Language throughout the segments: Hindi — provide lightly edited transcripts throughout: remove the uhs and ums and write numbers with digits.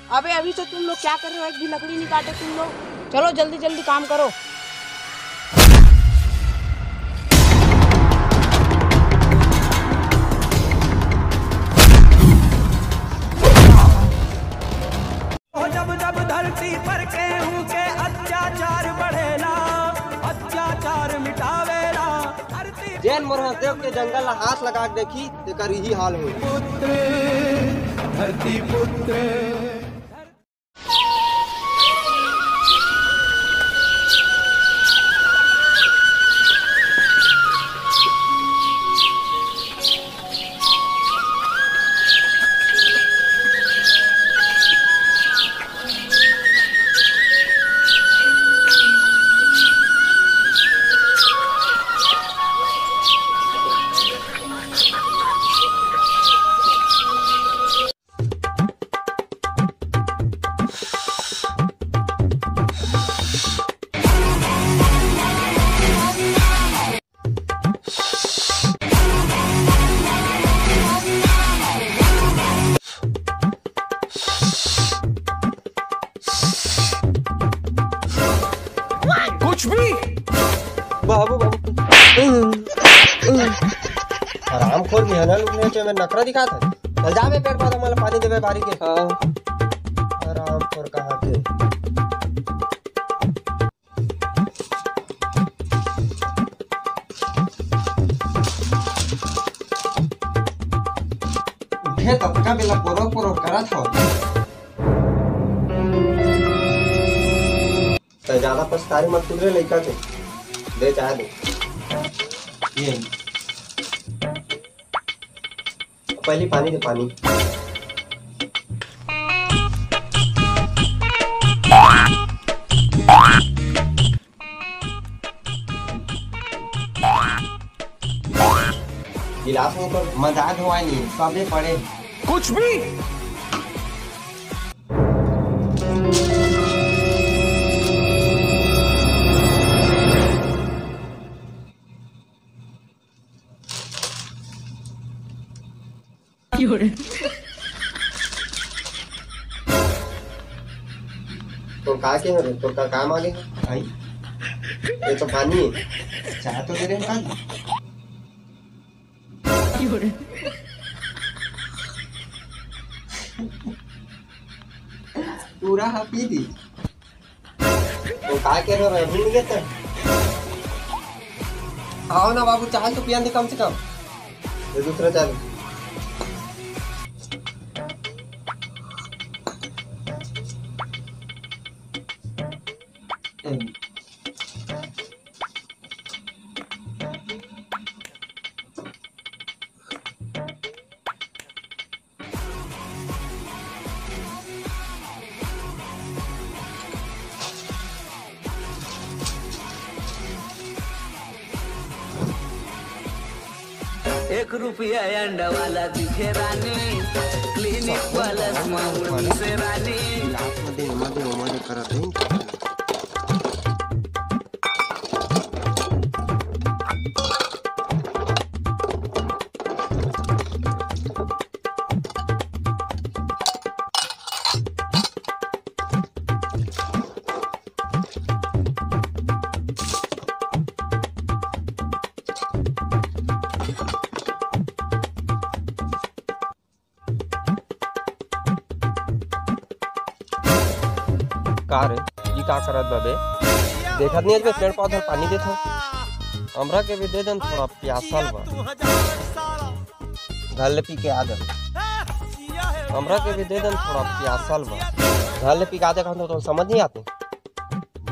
अबे अभी तो तुम लोग क्या कर रहे हो, एक भी लकड़ी नहीं काटे तुम लोग। चलो जल्दी जल्दी काम करो। जब जब धरती पर केहू के अत्याचार बढ़ेला, अत्याचार मिटावेला। जैन मोरहदेव के जंगल हाथ लगा के देखी तेकर यही हाल हुई। पुत्र धरती पुत्र। कुछ भी बाबू बाबू आराम खोल भी है ना, लुकने चाहिए मैं नखरा दिखाता है। चल जावे पेड़ पौधा मला पानी देवे बारी के। हाँ आराम खोल कहाँ के उठे तब का बेला पोरो पोरो करत हो। तो ज्यादा पछतारी मत तुझे लइका के दे चाहे दे। ये पहले पानी दे पानी। गिलास में तो मजाक हुआ नहीं, सबे पड़े कुछ भी तो का के रे तो का काम आ गया भाई। ये तो पानी है, चाय तो दे रहे हैं पानी। पूरा हापी दी तो का के रे भूल गए तो आओ ना बाबू, चाय तो पिया दे कम से कम। ये दूसरा चाय ₹1 अंडा वाला दिखे रानी, क्लिनिक वाला स्मार्ट से रानी। मध्ये करत है। का रे ई का करत बाबे, देखत नहीं है पेड़ पौधा पानी देत हो। हमरा के भी दे देन, थोड़ा प्यासल बा घाले पी के आदत। हमरा के भी दे देन, थोड़ा प्यासल बा घाले पी के आदत। तो समझ नहीं आते,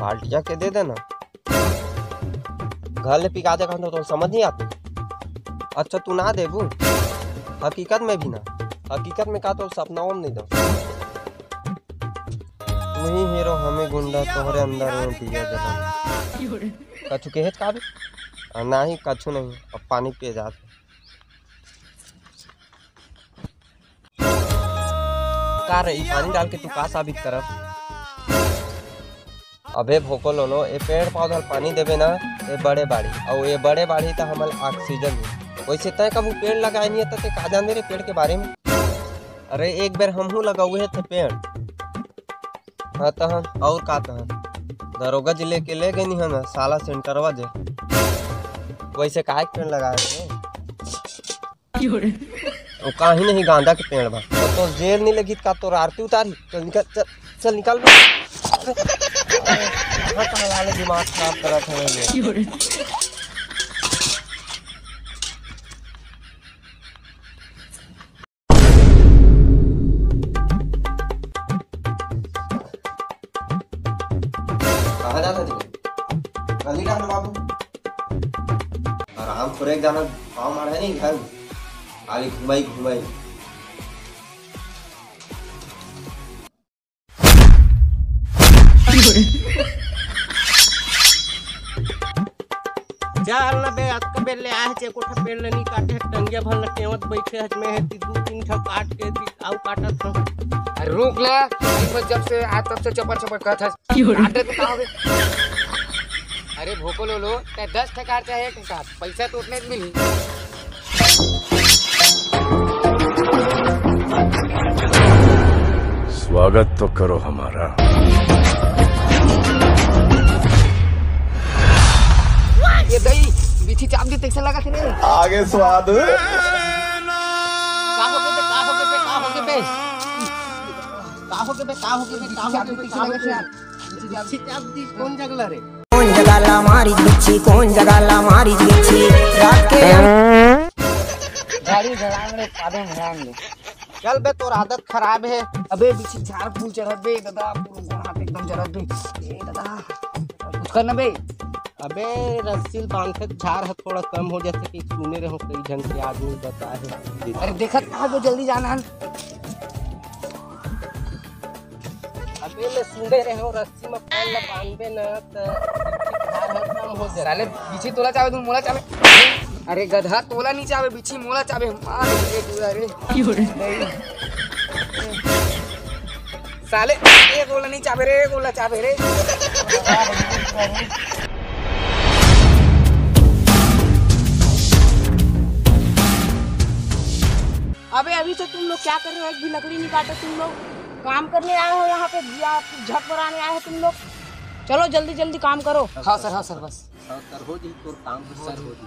बाल्टिया के दे देना घाले पी के आदत। तो समझ नहीं आते। अच्छा तू ना देबू, हकीकत में भी ना, हकीकत में का तो सपनाओं में नहीं दो। वही हीरो हमें गुंडा तोहरे अंदर में दिया जला। कछु कहत का भी ना ही कछु नहीं। अब पानी पिए जाते का रे, पानी डाल के तू का साबित करब। अबे भोको लो ये पेड़ पौधा पानी देवे ना, ये बड़े बाड़ी और ये बड़े बाड़ी तो हमारे ऑक्सीजन में। वैसे तय कभी पेड़ लगाए नहीं है तो का जान रे पेड़ के बारे में। अरे एक बार हमहू लगाए थे पेड़, हाँ तो हम और का तो दरोगा जी लेके ले गई नहीं हम साला सेंटरवा जे वैसे काहे के पेड़ लगाए थे वो कहीं नहीं गांधा के पेड़ बा तो जेल नहीं लगी का तो आरती उतारी चल निकल चल निकल दिमाग खराब करा था कहाँ जाता जी गली डाल बाबू आराम से एक जाना पाँव मार है नहीं घर खाली घुमाई घुमाई चाल ना बे अक्का बेले आए चे कोठा पेड़ नहीं काटे टंगिया भल टेवत बैठे हज में है दू तीन ठा काट के आउ काटत था। अरे रुक ले जब से आज तब से चपर चपर कहत है काटे तो का होवे। अरे भोको लो ते 10 ठेकार चाहे 1 ठेकार पैसा तो उतने मिली। स्वागत तो करो हमारा। ये दही बीठी चाप दी कैसे लगा थे रे आगे स्वाद का हो के चाप दी कौन जगला रे कौन जगाला मारी बिच्छी कौन जगाला मारी बिच्छी रात के गाड़ी झड़ांगे पादे झड़ांगे। चल बे तोर आदत खराब है। अबे बीची झाड़ फूल चढ़त बे दादा पूरा हाथ एकदम जरत बे ए दादा कुछ करना बे। अबे रस्सी बांध के झाड़ है थोड़ा कम हो जैसे कि सुने रहो कई ढंग के आदमी बताए है। अरे देखत कहाँ को जल्दी जाना है। अबे ले सुने रहो रस्सी में पैर ल बांधबे न त झाड़ है कम हो जाए। साले बीची तोला चाहे तू मोला चाहे। अरे गधा तोला नहीं चाहे बीची मोला चाहे मार दे पूरा रे साले ए गोला नहीं चाहे रे गोला चाहे रे। अबे अभी से तुम लोग क्या कर रहे हो? एक भी लकड़ी नहीं काटे तुम लोग। काम करने आए हो यहाँ पे या झट बनाने आए हो तुम लोग? चलो जल्दी जल्दी काम करो। हाँ सर बस सर हो जी तोर काम सर हो जी।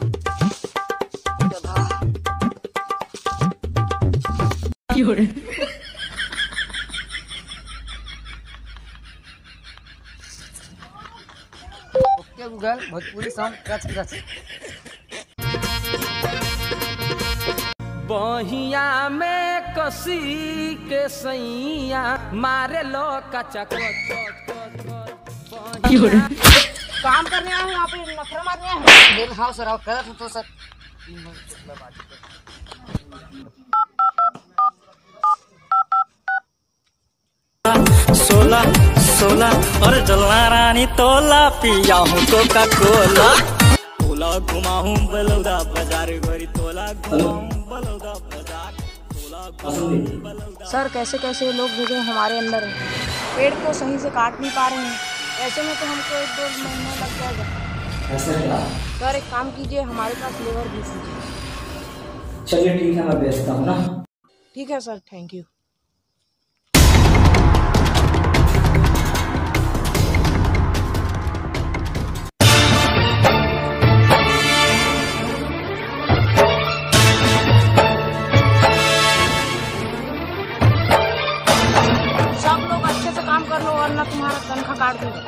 ओके गूगल भोजपुरी सॉन्ग रच बहिया में कसी के सैया मारे लो कचा काम करने आए हो यहाँ पे नखरा मारने आए हो? हाँ सर आप कर तो सर 16 और जलना रानी तोला पिया हूँ कोका कोला तोला घुमाऊं बलौदा बाजार गोरी तोला घुमाऊं बलौदा बाजार तोला घुमाऊं बलौदा। सर कैसे कैसे लोग भेजे हमारे अंदर पेड़ को सही से काट नहीं पा रहे हैं। ऐसे में तो हमको 1-2 महीने लग जाएगा। सर एक काम कीजिए हमारे पास लेबर भेज दीजिए। चलिए ठीक है मैं भेजता हूँ ना। ठीक है सर थैंक यू। सब लोग अच्छे से काम कर लो वरना तुम्हारा तनख्वाह काट दूंगा।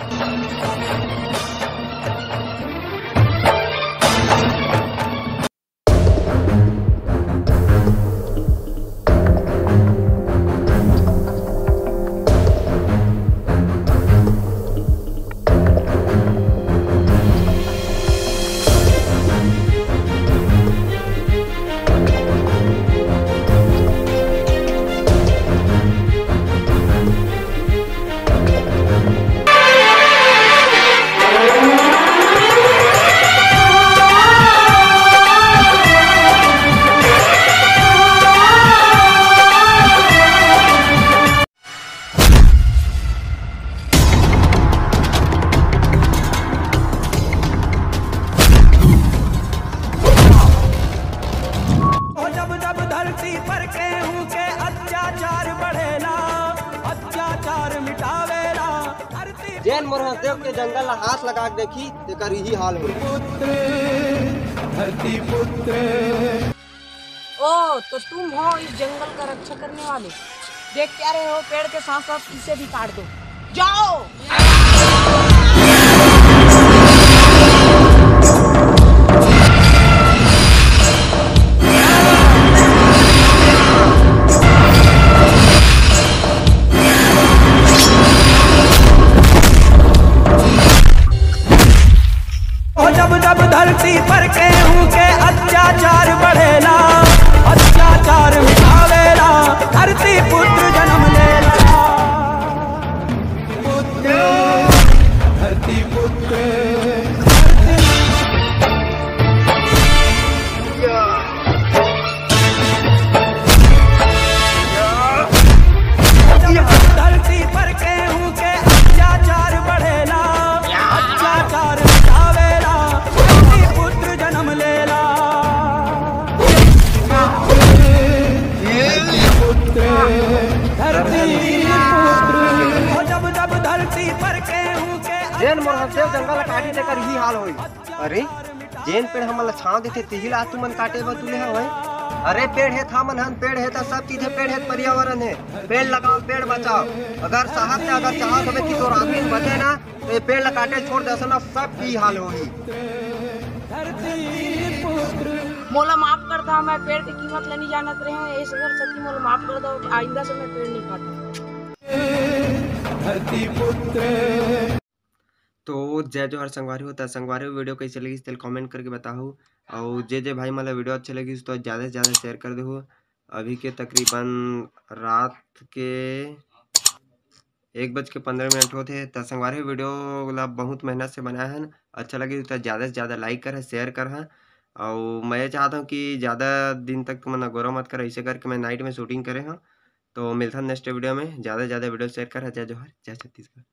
धरती पर केहू के अत्याचार बढ़ेला, अत्याचार मिटावेला। जैन मोर हंसदेव के जंगल ला हाथ लगा के देखी तेकर यही हाल हो। ओ तो तुम हो इस जंगल का रक्षा करने वाले। देख क्या रहे हो, पेड़ के साथ साथ इसे भी काट दो। जाओ। जब जब धरती पर केहू के अत्याचार बढ़ेला, अत्याचार मिटावेला, धरती पुत्र जन्म लेला। पुत्र धरती पुत्र धरती पर केहू के अत्याचार बढ़ेला, अत्याचार मिटावेला, धरती पुत्र जन्म लेला। जब जब धरती पर केहू के जैन मोर हंसदेव जंगल ला काटी तेकर यही हाल होई। अरे जैन पेड़ हमला छांव देते तिही ला तू मन काटे बा तुले होय। अरे पेड़ है था मन हन, पेड़ है तो सब चीज है, पेड़ है पर्यावरण है। पेड़ लगाओ, पेड़ बचाओ। अगर साहब ने अगर चाहत हवे कि तोर आदमी बचे ना तो ये पेड़ ला काटे छोड़ दे ना, सब की हाल होई। मोला माफ कर दो, मैं पेड़ की कीमत लेनी जानत रहे हैं। इस अगर सच्ची मोला माफ कर दो, आइंदा से मैं पेड़ नहीं काटूं। धरती पुत्र। तो जय जोहर संगवारी होता संगवारी वीडियो कैसे लगी तेल कमेंट करके बताओ। और जे भाई मतलब वीडियो अच्छी लगी तो ज़्यादा से ज़्यादा शेयर कर दो। अभी के तकरीबन रात के 1:15 होते। तो संगवारी वीडियो ला बहुत मेहनत से बनाया है। अच्छा लगी तो ज़्यादा से ज़्यादा लाइक कर, शेयर कर। और मैं चाहता हूँ कि ज़्यादा दिन तक तुम गौरव मत कर, ऐसे करके मैं नाइट में शूटिंग करे हाँ। तो मिलता है नेक्स्ट वीडियो में। ज़्यादा से ज़्यादा वीडियो शेयर कर। जय जोहर, जय छत्तीसगढ़।